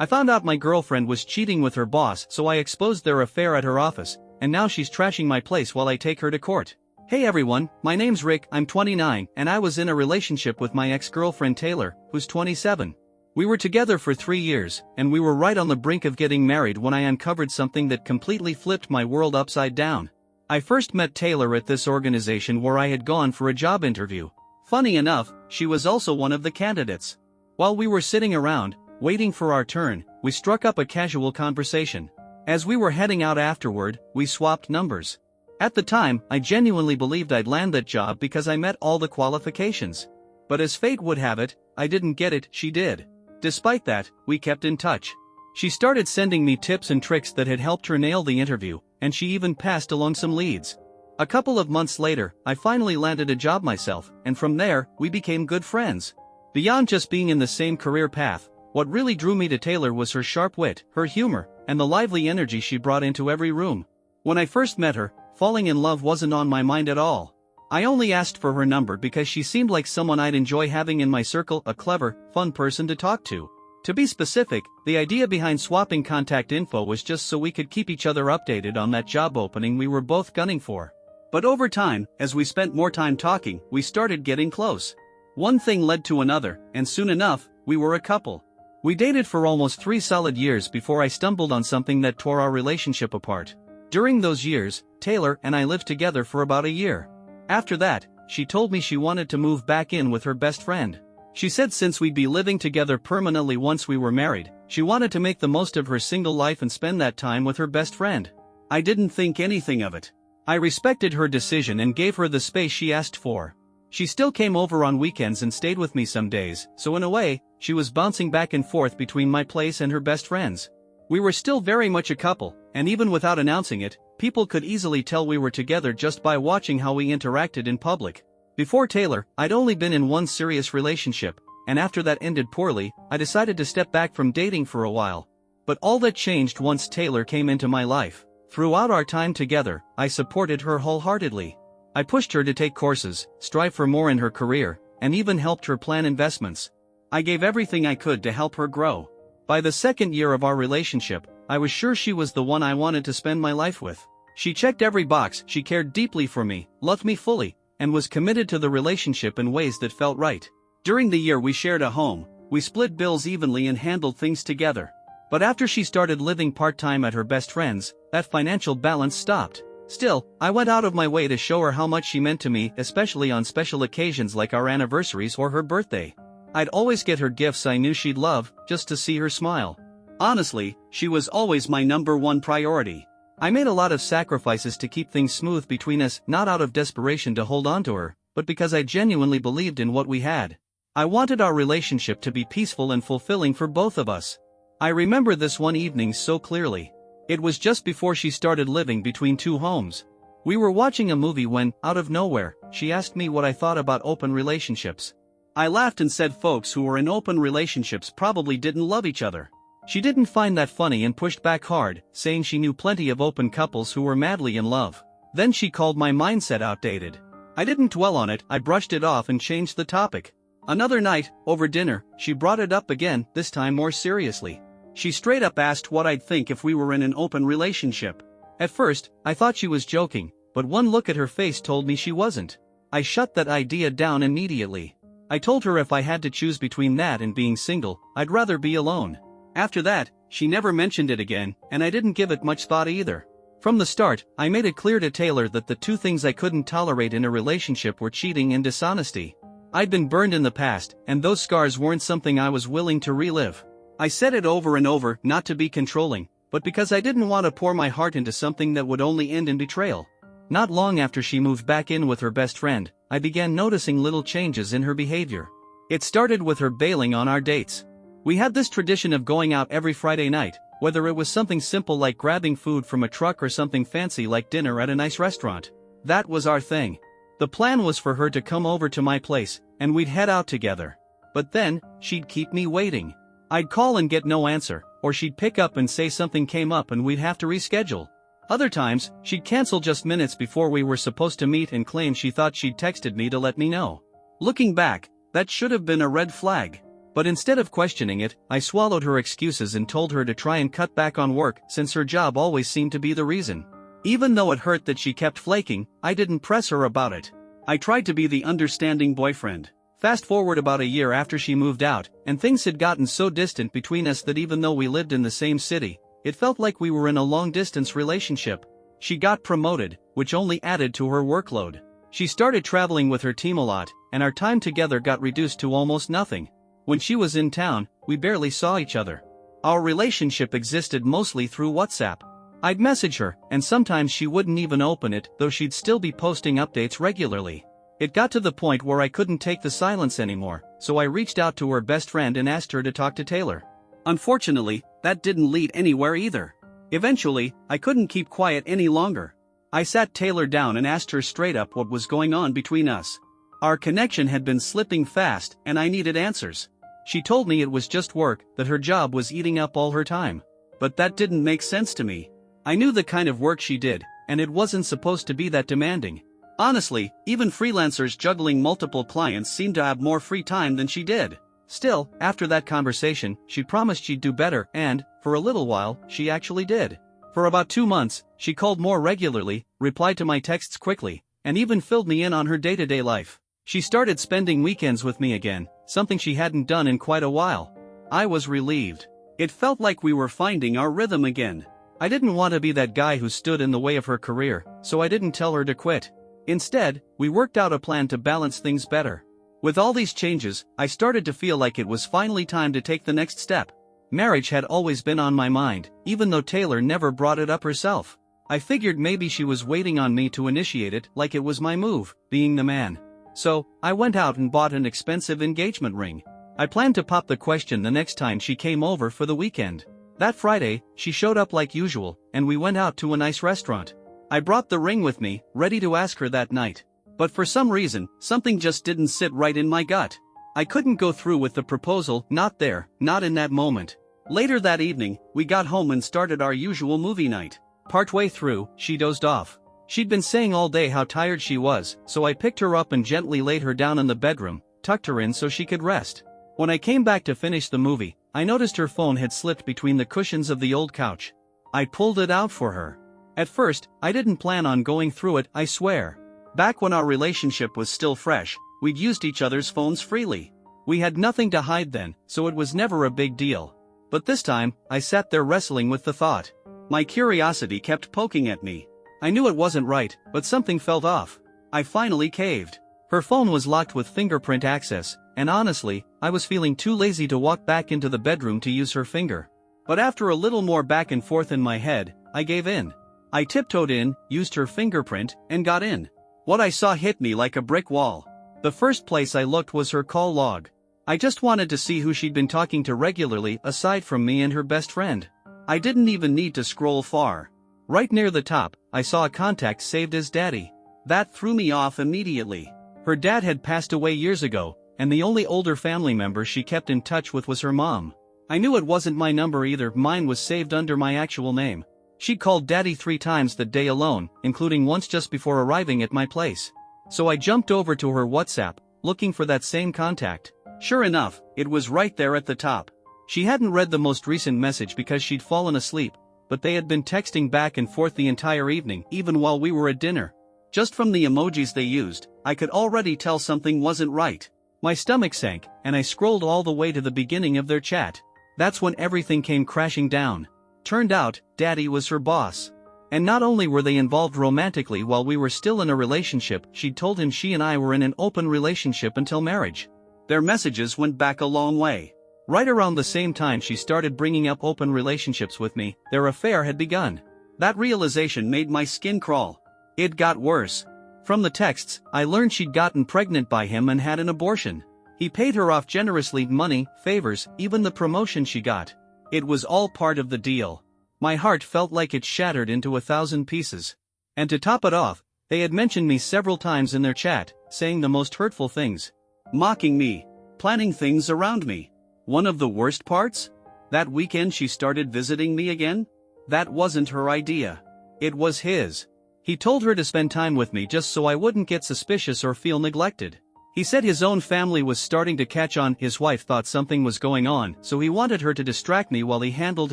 I found out my girlfriend was cheating with her boss, so I exposed their affair at her office, and now she's trashing my place while I take her to court. Hey everyone, my name's Rick, I'm 29, and I was in a relationship with my ex-girlfriend Taylor, who's 27. We were together for 3 years, and we were right on the brink of getting married when I uncovered something that completely flipped my world upside down. I first met Taylor at this organization where I had gone for a job interview. Funny enough, she was also one of the candidates. While we were sitting around, waiting for our turn, we struck up a casual conversation. As we were heading out afterward, we swapped numbers. At the time, I genuinely believed I'd land that job because I met all the qualifications. But as fate would have it, I didn't get it, she did. Despite that, we kept in touch. She started sending me tips and tricks that had helped her nail the interview, and she even passed along some leads. A couple of months later, I finally landed a job myself, and from there, we became good friends. Beyond just being in the same career path, what really drew me to Taylor was her sharp wit, her humor, and the lively energy she brought into every room. When I first met her, falling in love wasn't on my mind at all. I only asked for her number because she seemed like someone I'd enjoy having in my circle, a clever, fun person to talk to. To be specific, the idea behind swapping contact info was just so we could keep each other updated on that job opening we were both gunning for. But over time, as we spent more time talking, we started getting close. One thing led to another, and soon enough, we were a couple. We dated for almost 3 solid years before I stumbled on something that tore our relationship apart. During those years, Taylor and I lived together for about a year. After that, she told me she wanted to move back in with her best friend. She said since we'd be living together permanently once we were married, she wanted to make the most of her single life and spend that time with her best friend. I didn't think anything of it. I respected her decision and gave her the space she asked for. She still came over on weekends and stayed with me some days, so in a way, she was bouncing back and forth between my place and her best friend's. We were still very much a couple, and even without announcing it, people could easily tell we were together just by watching how we interacted in public. Before Taylor, I'd only been in one serious relationship, and after that ended poorly, I decided to step back from dating for a while. But all that changed once Taylor came into my life. Throughout our time together, I supported her wholeheartedly. I pushed her to take courses, strive for more in her career, and even helped her plan investments. I gave everything I could to help her grow. By the 2nd year of our relationship, I was sure she was the one I wanted to spend my life with. She checked every box, she cared deeply for me, loved me fully, and was committed to the relationship in ways that felt right. During the year we shared a home, we split bills evenly and handled things together. But after she started living part-time at her best friend's, that financial balance stopped. Still, I went out of my way to show her how much she meant to me, especially on special occasions like our anniversaries or her birthday. I'd always get her gifts I knew she'd love, just to see her smile. Honestly, she was always my #1 priority. I made a lot of sacrifices to keep things smooth between us, not out of desperation to hold on to her, but because I genuinely believed in what we had. I wanted our relationship to be peaceful and fulfilling for both of us. I remember this one evening so clearly. It was just before she started living between 2 homes. We were watching a movie when, out of nowhere, she asked me what I thought about open relationships. I laughed and said folks who were in open relationships probably didn't love each other. She didn't find that funny and pushed back hard, saying she knew plenty of open couples who were madly in love. Then she called my mindset outdated. I didn't dwell on it, I brushed it off and changed the topic. Another night, over dinner, she brought it up again, this time more seriously. She straight up asked what I'd think if we were in an open relationship. At first, I thought she was joking, but one look at her face told me she wasn't. I shut that idea down immediately. I told her if I had to choose between that and being single, I'd rather be alone. After that, she never mentioned it again, and I didn't give it much thought either. From the start, I made it clear to Taylor that the 2 things I couldn't tolerate in a relationship were cheating and dishonesty. I'd been burned in the past, and those scars weren't something I was willing to relive. I said it over and over, not to be controlling, but because I didn't want to pour my heart into something that would only end in betrayal. Not long after she moved back in with her best friend, I began noticing little changes in her behavior. It started with her bailing on our dates. We had this tradition of going out every Friday night, whether it was something simple like grabbing food from a truck or something fancy like dinner at a nice restaurant. That was our thing. The plan was for her to come over to my place, and we'd head out together. But then, she'd keep me waiting. I'd call and get no answer, or she'd pick up and say something came up and we'd have to reschedule. Other times, she'd cancel just minutes before we were supposed to meet and claim she thought she'd texted me to let me know. Looking back, that should have been a red flag. But instead of questioning it, I swallowed her excuses and told her to try and cut back on work since her job always seemed to be the reason. Even though it hurt that she kept flaking, I didn't press her about it. I tried to be the understanding boyfriend. Fast forward about a year after she moved out, and things had gotten so distant between us that even though we lived in the same city, it felt like we were in a long-distance relationship. She got promoted, which only added to her workload. She started traveling with her team a lot, and our time together got reduced to almost nothing. When she was in town, we barely saw each other. Our relationship existed mostly through WhatsApp. I'd message her, and sometimes she wouldn't even open it, though she'd still be posting updates regularly. It got to the point where I couldn't take the silence anymore, so I reached out to her best friend and asked her to talk to Taylor. Unfortunately, that didn't lead anywhere either. Eventually, I couldn't keep quiet any longer. I sat Taylor down and asked her straight up what was going on between us. Our connection had been slipping fast, and I needed answers. She told me it was just work, that her job was eating up all her time. But that didn't make sense to me. I knew the kind of work she did, and it wasn't supposed to be that demanding. Honestly, even freelancers juggling multiple clients seemed to have more free time than she did. Still, after that conversation, she promised she'd do better and, for a little while, she actually did. For about 2 months, she called more regularly, replied to my texts quickly, and even filled me in on her day-to-day life. She started spending weekends with me again, something she hadn't done in quite a while. I was relieved. It felt like we were finding our rhythm again. I didn't want to be that guy who stood in the way of her career, so I didn't tell her to quit. Instead, we worked out a plan to balance things better. With all these changes, I started to feel like it was finally time to take the next step. Marriage had always been on my mind, even though Taylor never brought it up herself. I figured maybe she was waiting on me to initiate it like it was my move, being the man. So, I went out and bought an expensive engagement ring. I planned to pop the question the next time she came over for the weekend. That Friday, she showed up like usual, and we went out to a nice restaurant. I brought the ring with me, ready to ask her that night. But for some reason, something just didn't sit right in my gut. I couldn't go through with the proposal, not in that moment. Later that evening, we got home and started our usual movie night. Partway through, she dozed off. She'd been saying all day how tired she was, so I picked her up and gently laid her down in the bedroom, tucked her in so she could rest. When I came back to finish the movie, I noticed her phone had slipped between the cushions of the old couch. I pulled it out for her. At first, I didn't plan on going through it, I swear. Back when our relationship was still fresh, we'd used each other's phones freely. We had nothing to hide then, so it was never a big deal. But this time, I sat there wrestling with the thought. My curiosity kept poking at me. I knew it wasn't right, but something felt off. I finally caved. Her phone was locked with fingerprint access, and honestly, I was feeling too lazy to walk back into the bedroom to use her finger. But after a little more back and forth in my head, I gave in. I tiptoed in, used her fingerprint, and got in. What I saw hit me like a brick wall. The first place I looked was her call log. I just wanted to see who she'd been talking to regularly aside from me and her best friend. I didn't even need to scroll far. Right near the top, I saw a contact saved as Daddy. That threw me off immediately. Her dad had passed away years ago, and the only older family member she kept in touch with was her mom. I knew it wasn't my number either, mine was saved under my actual name. She called Daddy 3 times that day alone, including once just before arriving at my place. So I jumped over to her WhatsApp, looking for that same contact. Sure enough, it was right there at the top. She hadn't read the most recent message because she'd fallen asleep, but they had been texting back and forth the entire evening, even while we were at dinner. Just from the emojis they used, I could already tell something wasn't right. My stomach sank, and I scrolled all the way to the beginning of their chat. That's when everything came crashing down. Turned out, Daddy was her boss. And not only were they involved romantically while we were still in a relationship, she'd told him she and I were in an open relationship until marriage. Their messages went back a long way. Right around the same time she started bringing up open relationships with me, their affair had begun. That realization made my skin crawl. It got worse. From the texts, I learned she'd gotten pregnant by him and had an abortion. He paid her off generously, money, favors, even the promotion she got. It was all part of the deal. My heart felt like it shattered into 1,000 pieces. And to top it off, they had mentioned me several times in their chat, saying the most hurtful things. Mocking me. Planning things around me. One of the worst parts? That weekend she started visiting me again? That wasn't her idea. It was his. He told her to spend time with me just so I wouldn't get suspicious or feel neglected. He said his own family was starting to catch on. His wife thought something was going on, so he wanted her to distract me while he handled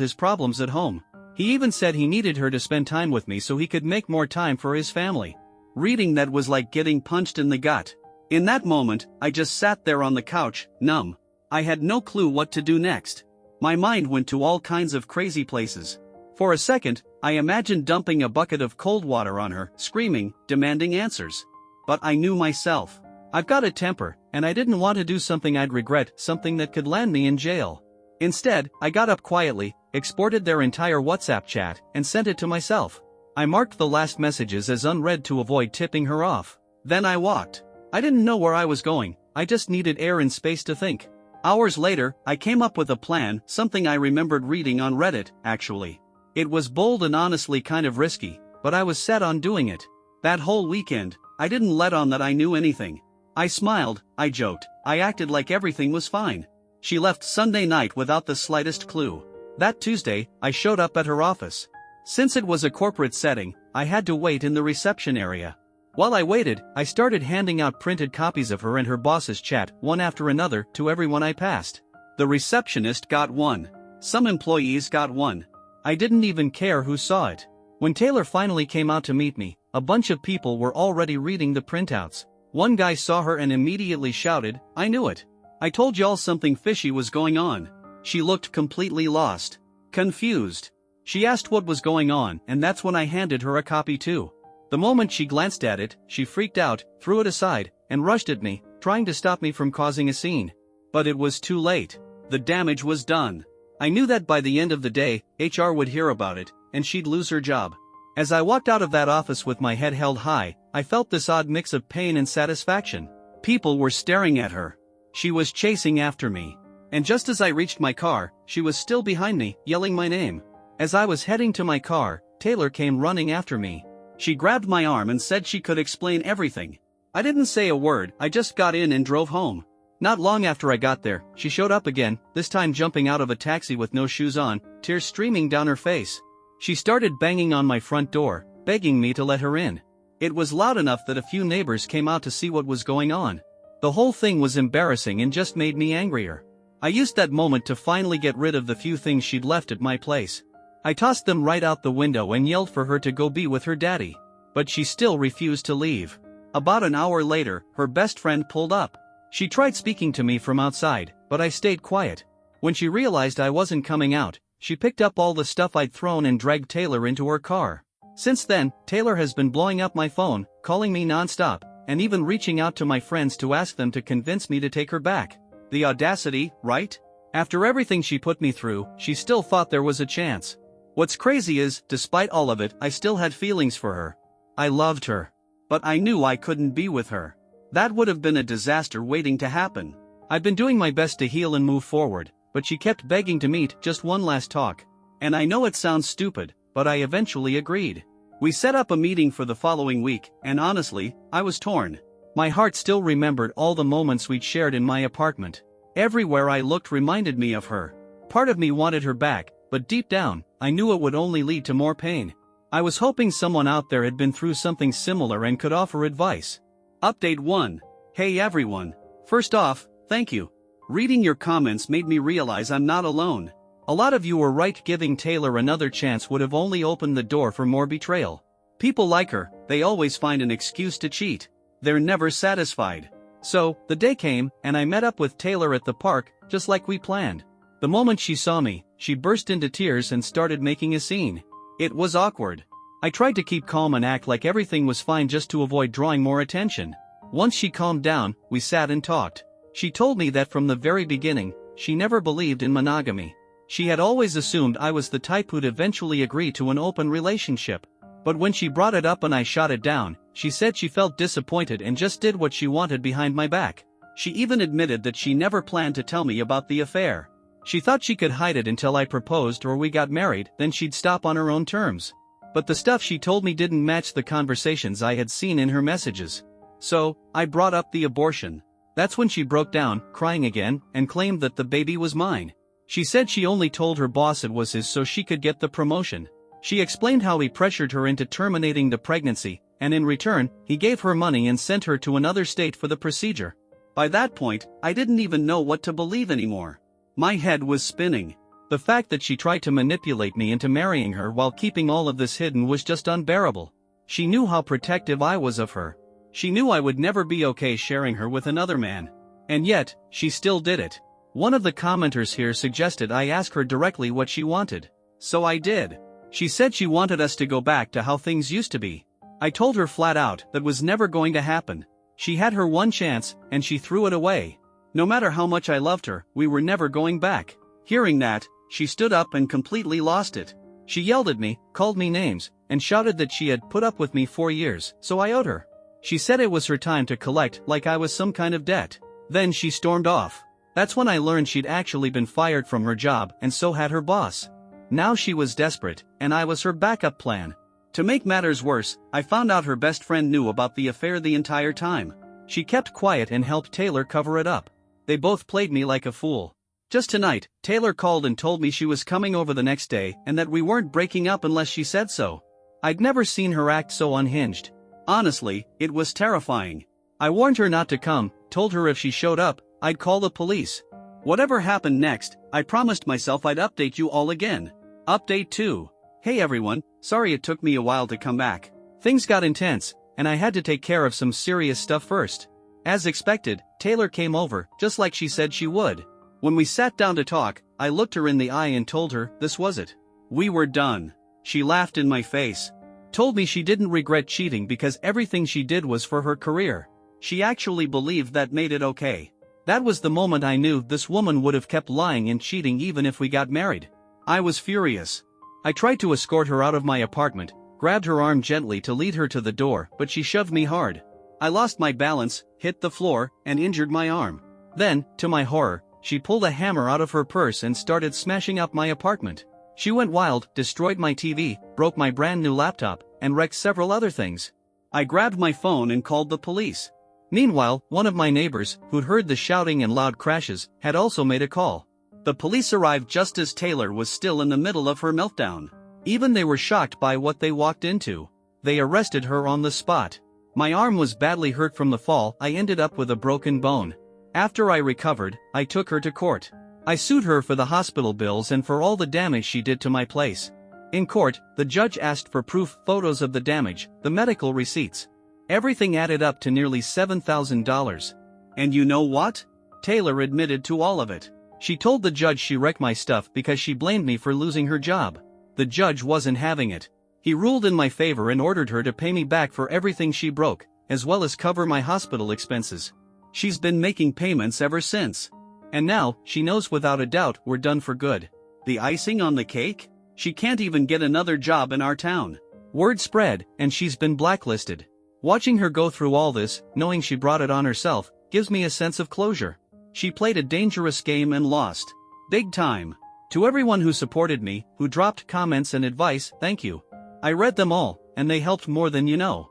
his problems at home. He even said he needed her to spend time with me so he could make more time for his family. Reading that was like getting punched in the gut. In that moment, I just sat there on the couch, numb. I had no clue what to do next. My mind went to all kinds of crazy places. For a second, I imagined dumping a bucket of cold water on her, screaming, demanding answers. But I knew myself. I've got a temper, and I didn't want to do something I'd regret, something that could land me in jail. Instead, I got up quietly, exported their entire WhatsApp chat, and sent it to myself. I marked the last messages as unread to avoid tipping her off. Then I walked. I didn't know where I was going, I just needed air and space to think. Hours later, I came up with a plan, something I remembered reading on Reddit, actually. It was bold and honestly kind of risky, but I was set on doing it. That whole weekend, I didn't let on that I knew anything. I smiled, I joked, I acted like everything was fine. She left Sunday night without the slightest clue. That Tuesday, I showed up at her office. Since it was a corporate setting, I had to wait in the reception area. While I waited, I started handing out printed copies of her and her boss's chat, one after another, to everyone I passed. The receptionist got one. Some employees got one. I didn't even care who saw it. When Taylor finally came out to meet me, a bunch of people were already reading the printouts. One guy saw her and immediately shouted, "I knew it. I told y'all something fishy was going on." She looked completely lost. Confused. She asked what was going on, and that's when I handed her a copy too. The moment she glanced at it, she freaked out, threw it aside, and rushed at me, trying to stop me from causing a scene. But it was too late. The damage was done. I knew that by the end of the day, HR would hear about it, and she'd lose her job. As I walked out of that office with my head held high, I felt this odd mix of pain and satisfaction. People were staring at her. She was chasing after me. And just as I reached my car, she was still behind me, yelling my name. As I was heading to my car, Taylor came running after me. She grabbed my arm and said she could explain everything. I didn't say a word, I just got in and drove home. Not long after I got there, she showed up again, this time jumping out of a taxi with no shoes on, tears streaming down her face. She started banging on my front door, begging me to let her in. It was loud enough that a few neighbors came out to see what was going on. The whole thing was embarrassing and just made me angrier. I used that moment to finally get rid of the few things she'd left at my place. I tossed them right out the window and yelled for her to go be with her daddy. But she still refused to leave. About an hour later, her best friend pulled up. She tried speaking to me from outside, but I stayed quiet. When she realized I wasn't coming out, she picked up all the stuff I'd thrown and dragged Taylor into her car. Since then, Taylor has been blowing up my phone, calling me nonstop, and even reaching out to my friends to ask them to convince me to take her back. The audacity, right? After everything she put me through, she still thought there was a chance. What's crazy is, despite all of it, I still had feelings for her. I loved her. But I knew I couldn't be with her. That would have been a disaster waiting to happen. I'd been doing my best to heal and move forward, but she kept begging to meet, just one last talk. And I know it sounds stupid, but I eventually agreed. We set up a meeting for the following week, and honestly, I was torn. My heart still remembered all the moments we'd shared in my apartment. Everywhere I looked reminded me of her. Part of me wanted her back, but deep down, I knew it would only lead to more pain. I was hoping someone out there had been through something similar and could offer advice. Update 1. Hey everyone. First off, thank you. Reading your comments made me realize I'm not alone. A lot of you were right, giving Taylor another chance would have only opened the door for more betrayal. People like her, they always find an excuse to cheat. They're never satisfied. So, the day came, and I met up with Taylor at the park, just like we planned. The moment she saw me, she burst into tears and started making a scene. It was awkward. I tried to keep calm and act like everything was fine just to avoid drawing more attention. Once she calmed down, we sat and talked. She told me that from the very beginning, she never believed in monogamy. She had always assumed I was the type who'd eventually agree to an open relationship. But when she brought it up and I shot it down, she said she felt disappointed and just did what she wanted behind my back. She even admitted that she never planned to tell me about the affair. She thought she could hide it until I proposed or we got married, then she'd stop on her own terms. But the stuff she told me didn't match the conversations I had seen in her messages. So, I brought up the abortion. That's when she broke down, crying again, and claimed that the baby was mine. She said she only told her boss it was his so she could get the promotion. She explained how he pressured her into terminating the pregnancy, and in return, he gave her money and sent her to another state for the procedure. By that point, I didn't even know what to believe anymore. My head was spinning. The fact that she tried to manipulate me into marrying her while keeping all of this hidden was just unbearable. She knew how protective I was of her. She knew I would never be okay sharing her with another man. And yet, she still did it. One of the commenters here suggested I ask her directly what she wanted. So I did. She said she wanted us to go back to how things used to be. I told her flat out that was never going to happen. She had her one chance, and she threw it away. No matter how much I loved her, we were never going back. Hearing that, she stood up and completely lost it. She yelled at me, called me names, and shouted that she had put up with me 4 years, so I owed her. She said it was her time to collect like I was some kind of debt. Then she stormed off. That's when I learned she'd actually been fired from her job, and so had her boss. Now she was desperate, and I was her backup plan. To make matters worse, I found out her best friend knew about the affair the entire time. She kept quiet and helped Taylor cover it up. They both played me like a fool. Just tonight, Taylor called and told me she was coming over the next day and that we weren't breaking up unless she said so. I'd never seen her act so unhinged. Honestly, it was terrifying. I warned her not to come, told her if she showed up, I'd call the police. Whatever happened next, I promised myself I'd update you all again. Update 2. Hey everyone, sorry it took me a while to come back. Things got intense, and I had to take care of some serious stuff first. As expected, Taylor came over, just like she said she would. When we sat down to talk, I looked her in the eye and told her this was it. We were done. She laughed in my face. Told me she didn't regret cheating because everything she did was for her career. She actually believed that made it okay. That was the moment I knew this woman would have kept lying and cheating even if we got married. I was furious. I tried to escort her out of my apartment, grabbed her arm gently to lead her to the door, but she shoved me hard. I lost my balance, hit the floor, and injured my arm. Then, to my horror, she pulled a hammer out of her purse and started smashing up my apartment. She went wild, destroyed my TV, broke my brand new laptop, and wrecked several other things. I grabbed my phone and called the police. Meanwhile, one of my neighbors, who'd heard the shouting and loud crashes, had also made a call. The police arrived just as Taylor was still in the middle of her meltdown. Even they were shocked by what they walked into. They arrested her on the spot. My arm was badly hurt from the fall. I ended up with a broken bone. After I recovered, I took her to court. I sued her for the hospital bills and for all the damage she did to my place. In court, the judge asked for proof, photos of the damage, the medical receipts. Everything added up to nearly $7,000. And you know what? Taylor admitted to all of it. She told the judge she wrecked my stuff because she blamed me for losing her job. The judge wasn't having it. He ruled in my favor and ordered her to pay me back for everything she broke, as well as cover my hospital expenses. She's been making payments ever since. And now, she knows without a doubt we're done for good. The icing on the cake? She can't even get another job in our town. Word spread, and she's been blacklisted. Watching her go through all this, knowing she brought it on herself, gives me a sense of closure. She played a dangerous game and lost. Big time. To everyone who supported me, who dropped comments and advice, thank you. I read them all, and they helped more than you know.